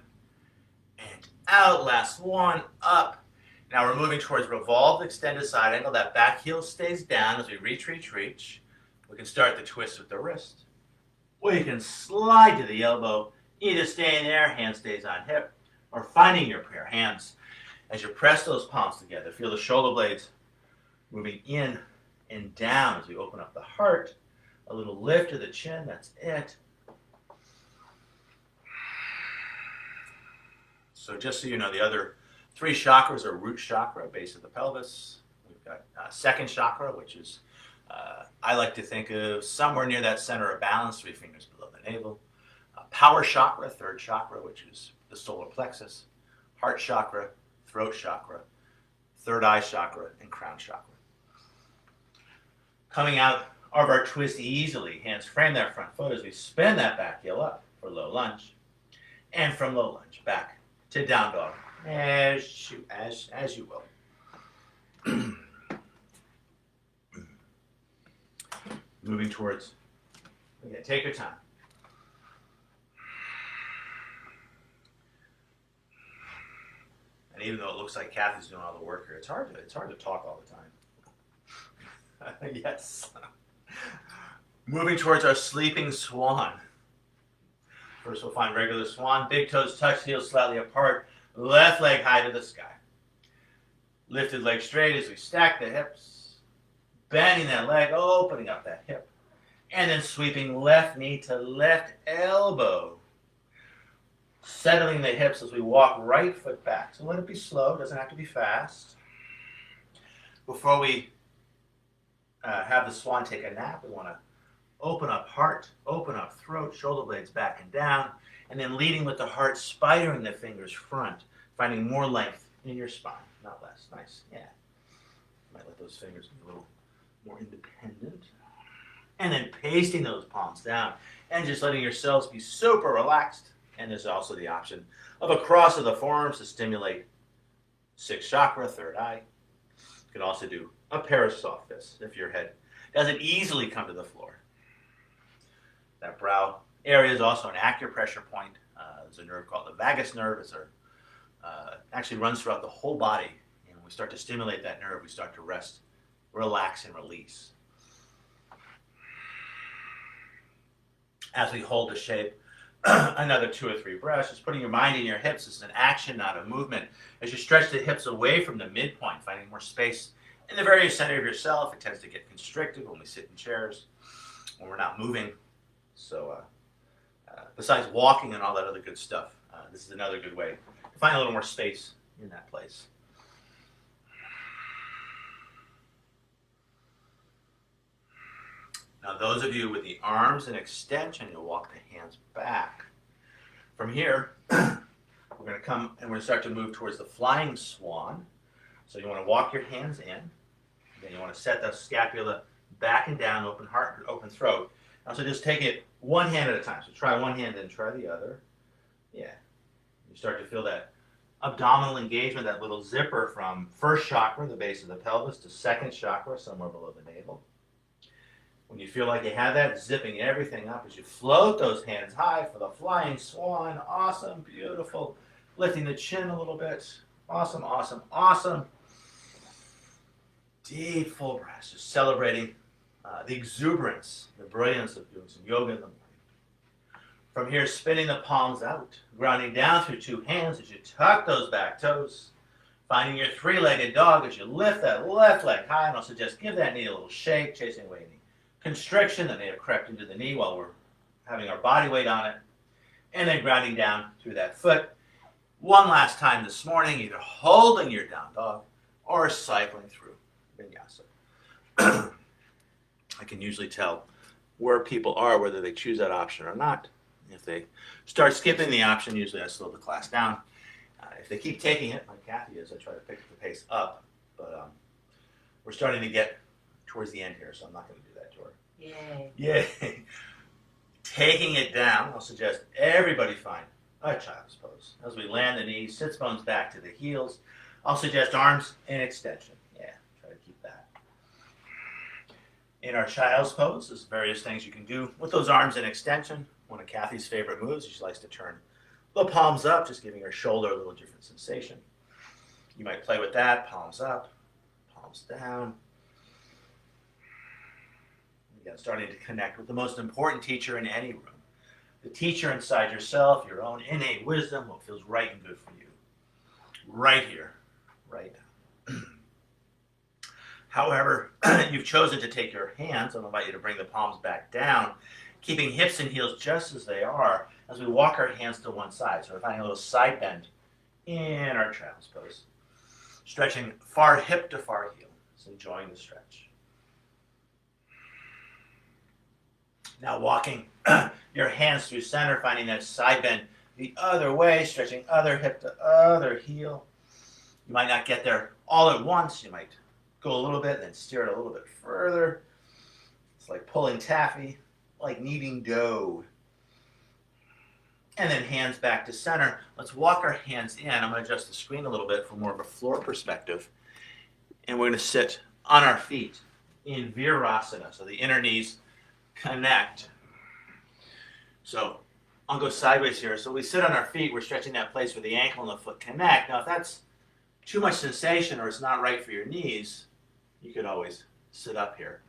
and out. Last 1. Up. Now we're moving towards revolved extended side angle. That back heel stays down as we reach, reach, reach. We can start the twist with the wrist. We can slide to the elbow, either staying there, hand stays on hip, or finding your pair of hands. As you press those palms together, feel the shoulder blades moving in and down as we open up the heart. A little lift to the chin, that's it. So just so you know, the other 3 chakras are root chakra, base of the pelvis. We've got second chakra, which is, I like to think of somewhere near that center of balance, 3 fingers below the navel. Power chakra, third chakra, which is the solar plexus. Heart chakra, throat chakra, third eye chakra, and crown chakra. Coming out of our twist easily, hands frame that front foot as we spin that back heel up for low lunge. And from low lunge, back to down dog, as you will. Moving towards, again, take your time. And even though it looks like Kathy's doing all the work here, it's hard to talk all the time. Yes. Moving towards our sleeping swan. First we'll find regular swan. Big toes touch, heels slightly apart. Left leg high to the sky. Lifted leg straight as we stack the hips. Bending that leg, opening up that hip. And then sweeping left knee to left elbow. Settling the hips as we walk right foot back. So let it be slow, doesn't have to be fast. Before we have the swan take a nap, we want to open up heart, open up throat, shoulder blades back and down, and then leading with the heart, spidering the fingers front, finding more length in your spine, not less. Nice, yeah. Might let those fingers be a little more independent. And then pasting those palms down and just letting yourselves be super relaxed. And there's also the option of a cross of the forearms to stimulate 6th chakra, third eye. You can also do a pair of soft fists if your head doesn't easily come to the floor. That brow area is also an acupressure point. There's a nerve called the vagus nerve. It actually runs throughout the whole body. And when we start to stimulate that nerve, we start to rest, relax, and release. As we hold the shape, another 2 or 3 breaths, just putting your mind in your hips. This is an action, not a movement. As you stretch the hips away from the midpoint, finding more space in the very center of yourself. It tends to get constricted when we sit in chairs, when we're not moving. So besides walking and all that other good stuff, this is another good way to find a little more space in that place. Now those of you with the arms in extension, you'll walk the hands back. From here, we're going to come and we're going to start to move towards the flying swan. So you want to walk your hands in. Then you want to set the scapula back and down, open heart, open throat. Now so just take it one hand at a time. So try one hand, then try the other. Yeah. You start to feel that abdominal engagement, that little zipper from 1st chakra, the base of the pelvis, to 2nd chakra, somewhere below the navel. When you feel like you have that, zipping everything up as you float those hands high for the flying swan. Awesome, beautiful. Lifting the chin a little bit. Awesome, awesome, awesome. Deep full breaths, just celebrating the exuberance, the brilliance of doing some yoga in the morning. From here, spinning the palms out, grounding down through 2 hands as you tuck those back toes. Finding your three-legged dog as you lift that left leg high, and also just give that knee a little shake, chasing away any constriction that may have crept into the knee while we're having our body weight on it. And then grounding down through that foot. One last time this morning, either holding your down dog or cycling through vinyasa. I can usually tell where people are, whether they choose that option or not. If they start skipping the option, usually I slow the class down. If they keep taking it, like Kathy is, I try to pick the pace up. But we're starting to get towards the end here, so I'm not going to do that to her. Yay. Yay. Taking it down, I'll suggest everybody find a child's pose. As we land the knees, sits bones back to the heels. I'll suggest arms in extension. Yeah, try to keep that. In our child's pose, there's various things you can do with those arms in extension. One of Kathy's favorite moves is she likes to turn the palms up, just giving her shoulder a little different sensation. You might play with that, palms up, palms down. Again, starting to connect with the most important teacher in any room. The teacher inside yourself, your own innate wisdom, what feels right and good for you. Right here, right now. However, you've chosen to take your hands, I'm going to invite you to bring the palms back down, keeping hips and heels just as they are as we walk our hands to one side. So we're finding a little side bend in our child's pose. Stretching far hip to far heel. So enjoying the stretch. Now walking your hands through center, finding that side bend the other way, stretching other hip to other heel. You might not get there all at once. You might go a little bit and then steer it a little bit further. It's like pulling taffy, like kneading dough. And then hands back to center. Let's walk our hands in. I'm going to adjust the screen a little bit for more of a floor perspective. And we're going to sit on our feet in Virasana. So the inner knees connect. So I'll go sideways here. So we sit on our feet. We're stretching that place where the ankle and the foot connect. Now, if that's too much sensation or it's not right for your knees, you could always sit up here.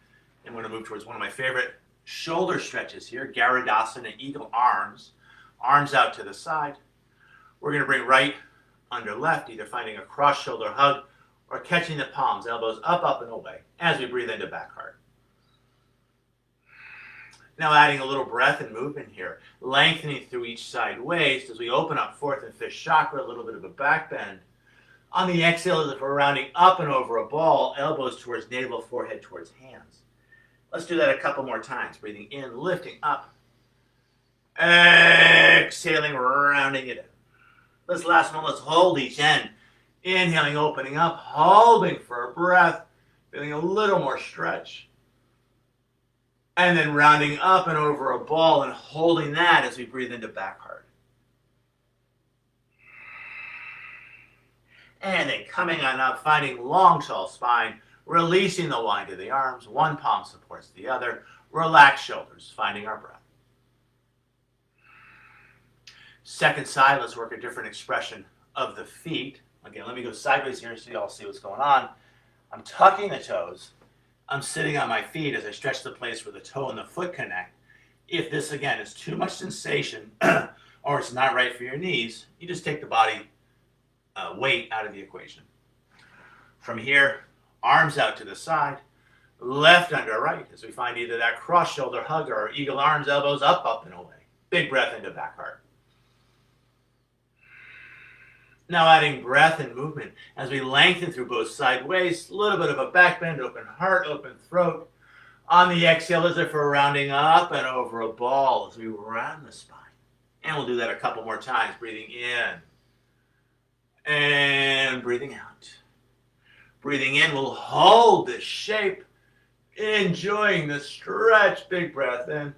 And we're going to move towards one of my favorite shoulder stretches here, Garudasana, eagle arms. Arms out to the side. We're going to bring right under left, either finding a cross shoulder hug or catching the palms, elbows up, up, and away as we breathe into back heart. Now adding a little breath and movement here, lengthening through each side waist as we open up fourth and fifth chakra, a little bit of a back bend. On the exhale, as if we're rounding up and over a ball, elbows towards navel, forehead towards hands. Let's do that a couple more times. Breathing in, lifting up. Exhaling, rounding it in. This last one, let's hold each end. Inhaling, opening up, holding for a breath, feeling a little more stretch. And then rounding up and over a ball and holding that as we breathe into back heart. And then coming on up, finding long, tall spine, releasing the wind of the arms. One palm supports the other. Relax shoulders, finding our breath. Second side, let's work a different expression of the feet. Again, let me go sideways here so you all see what's going on. I'm tucking the toes. I'm sitting on my feet as I stretch the place where the toe and the foot connect. If this, again, is too much sensation or it's not right for your knees, you just take the body weight out of the equation. From here, arms out to the side, left under right as we find either that cross shoulder hug or eagle arms, elbows up, up, and away. Big breath into back heart. Now adding breath and movement as we lengthen through both side waist, a little bit of a back bend, open heart, open throat. On the exhale, as if we're rounding up and over a ball as we round the spine. And we'll do that a couple more times, breathing in and breathing out. Breathing in, we'll hold this shape, enjoying the stretch, big breath in.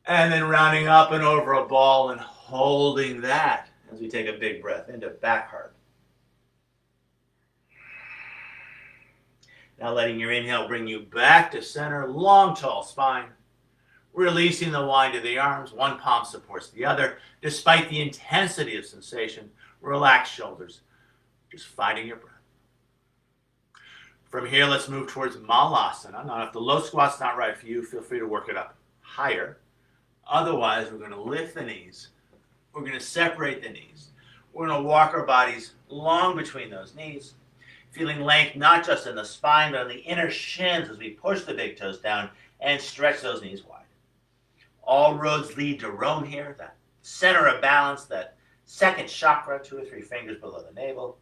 And then rounding up and over a ball and holding that as we take a big breath into back heart. Now letting your inhale bring you back to center, long, tall spine. Releasing the wind of the arms, one palm supports the other. Despite the intensity of sensation, relax shoulders, just finding your breath. From here, let's move towards Malasana. Now, if the low squat's not right for you, feel free to work it up higher. Otherwise, we're going to lift the knees. We're going to separate the knees. We're going to walk our bodies long between those knees, feeling length not just in the spine, but on the inner shins as we push the big toes down and stretch those knees wide. All roads lead to Rome here, that center of balance, that second chakra, 2 or 3 fingers below the navel.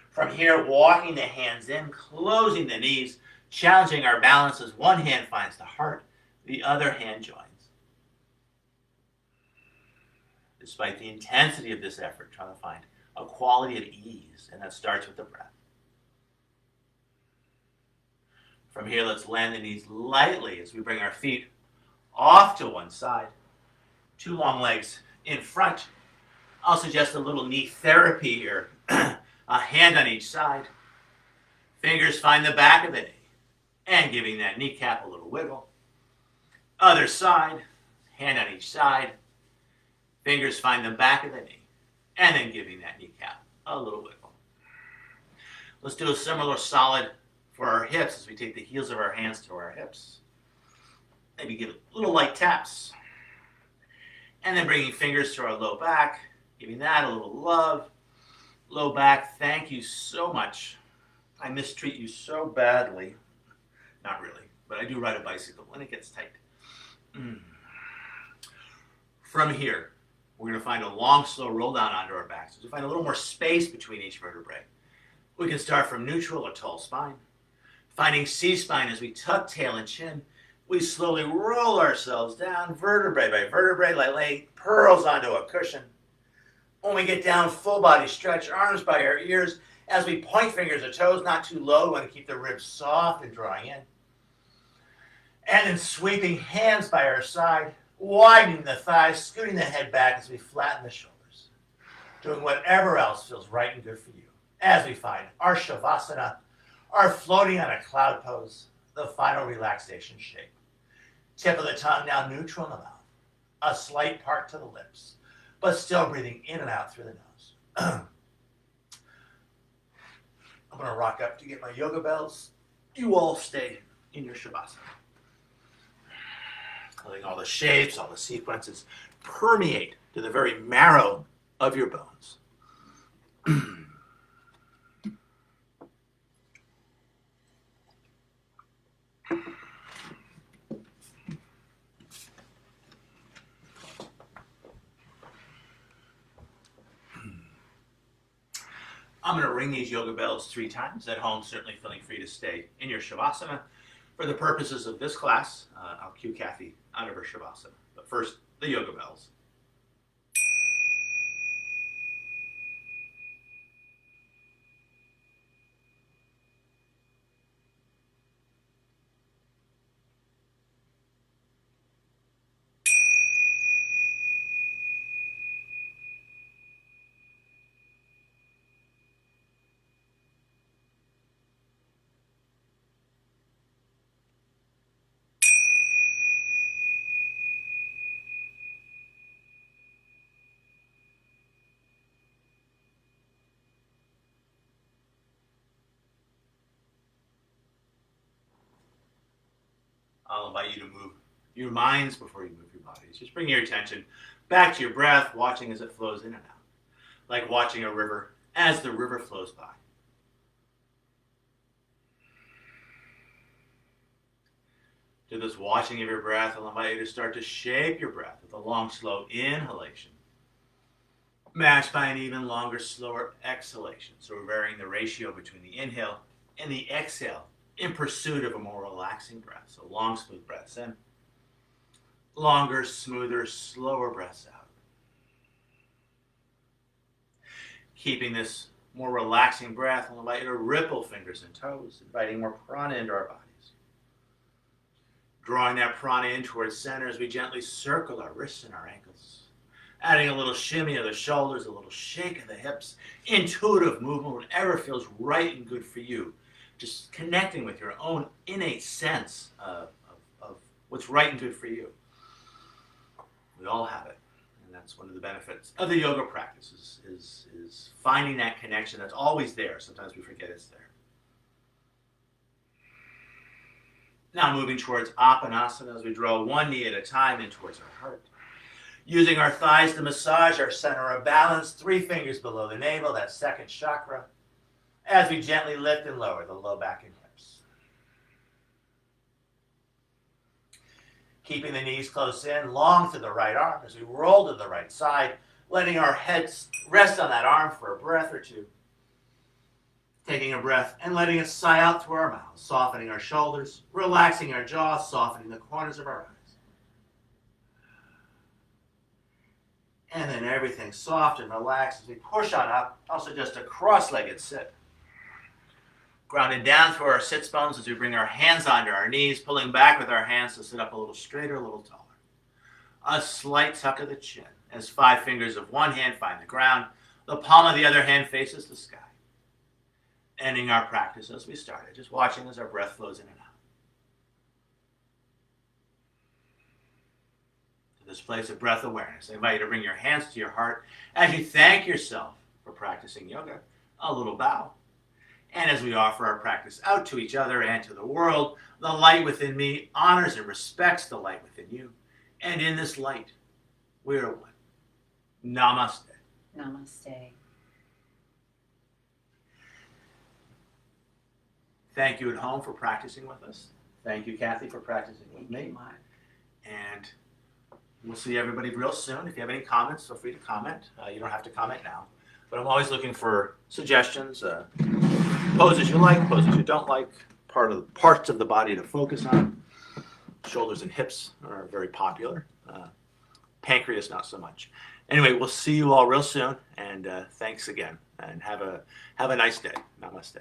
From here, walking the hands in, closing the knees, challenging our balance as one hand finds the heart, the other hand joins. Despite the intensity of this effort, trying to find a quality of ease, and that starts with the breath. From here, let's land the knees lightly as we bring our feet off to one side. 2 long legs in front. I'll suggest a little knee therapy here. A hand on each side. Fingers find the back of the knee and giving that kneecap a little wiggle. Other side, hand on each side. Fingers find the back of the knee and then giving that kneecap a little wiggle. Let's do a similar solid for our hips as we take the heels of our hands to our hips. Maybe give it little light taps. And then bringing fingers to our low back, giving that a little love. Low back, thank you so much. I mistreat you so badly. Not really, but I do ride a bicycle when it gets tight. From here, we're going to find a long, slow roll down onto our backs. So we find a little more space between each vertebrae. We can start from neutral or tall spine. Finding C-spine as we tuck tail and chin. We slowly roll ourselves down vertebrae by vertebrae, like laying pearls onto a cushion. When we get down, full body stretch, arms by our ears. As we point fingers or toes, not too low, we want to keep the ribs soft and drawing in. And then sweeping hands by our side, widening the thighs, scooting the head back as we flatten the shoulders. Doing whatever else feels right and good for you. As we find our Shavasana, our floating on a cloud pose, the final relaxation shape. Tip of the tongue now neutral in the mouth. A slight part to the lips, but still breathing in and out through the nose. I'm going to rock up to get my yoga bells. You all stay in your Shavasana. Letting all the shapes, all the sequences permeate to the very marrow of your bones. I'm going to ring these yoga bells 3 times. At home, certainly feeling free to stay in your Shavasana. For the purposes of this class, I'll cue Kathy out of her Shavasana. But first, the yoga bells. I'll invite you to move your minds before you move your bodies. Just bring your attention back to your breath, watching as it flows in and out. Like watching a river as the river flows by. To this watching of your breath, I'll invite you to start to shape your breath with a long, slow inhalation, matched by an even longer, slower exhalation. So we're varying the ratio between the inhale and the exhale in pursuit of a more relaxing breath. So long, smooth breaths in. Longer, smoother, slower breaths out. Keeping this more relaxing breath, I'll invite you to ripple fingers and toes, inviting more prana into our bodies. Drawing that prana in towards center as we gently circle our wrists and our ankles. Adding a little shimmy of the shoulders, a little shake of the hips. Intuitive movement, whatever feels right and good for you. Just connecting with your own innate sense of what's right and good for you. We all have it. And that's one of the benefits of the yoga practice is finding that connection that's always there. Sometimes we forget it's there. Now moving towards Apanasana as we draw one knee at a time in towards our heart. Using our thighs to massage our center of balance, 3 fingers below the navel, that second chakra, as we gently lift and lower the low back and hips. Keeping the knees close in, long to the right arm as we roll to the right side, letting our heads rest on that arm for a breath or two. Taking a breath and letting it sigh out through our mouths, softening our shoulders, relaxing our jaw, softening the corners of our eyes. And then everything soft and relaxed as we push on up, also just a cross-legged sit. Grounded down through our sits bones as we bring our hands onto our knees, pulling back with our hands to sit up a little straighter, a little taller. A slight tuck of the chin as 5 fingers of one hand find the ground, the palm of the other hand faces the sky. Ending our practice as we started, just watching as our breath flows in and out. To this place of breath awareness, I invite you to bring your hands to your heart as you thank yourself for practicing yoga, a little bow. And as we offer our practice out to each other and to the world, the light within me honors and respects the light within you. And in this light, we are one. Namaste. Namaste. Thank you at home for practicing with us. Thank you, Kathy, for practicing with Thank me. you, Mark. And we'll see everybody real soon. If you have any comments, feel free to comment. You don't have to comment now. But I'm always looking for suggestions, poses you like, poses you don't like, parts of the body to focus on. Shoulders and hips are very popular. Pancreas, not so much. Anyway, we'll see you all real soon. And thanks again. And have a nice day. Namaste.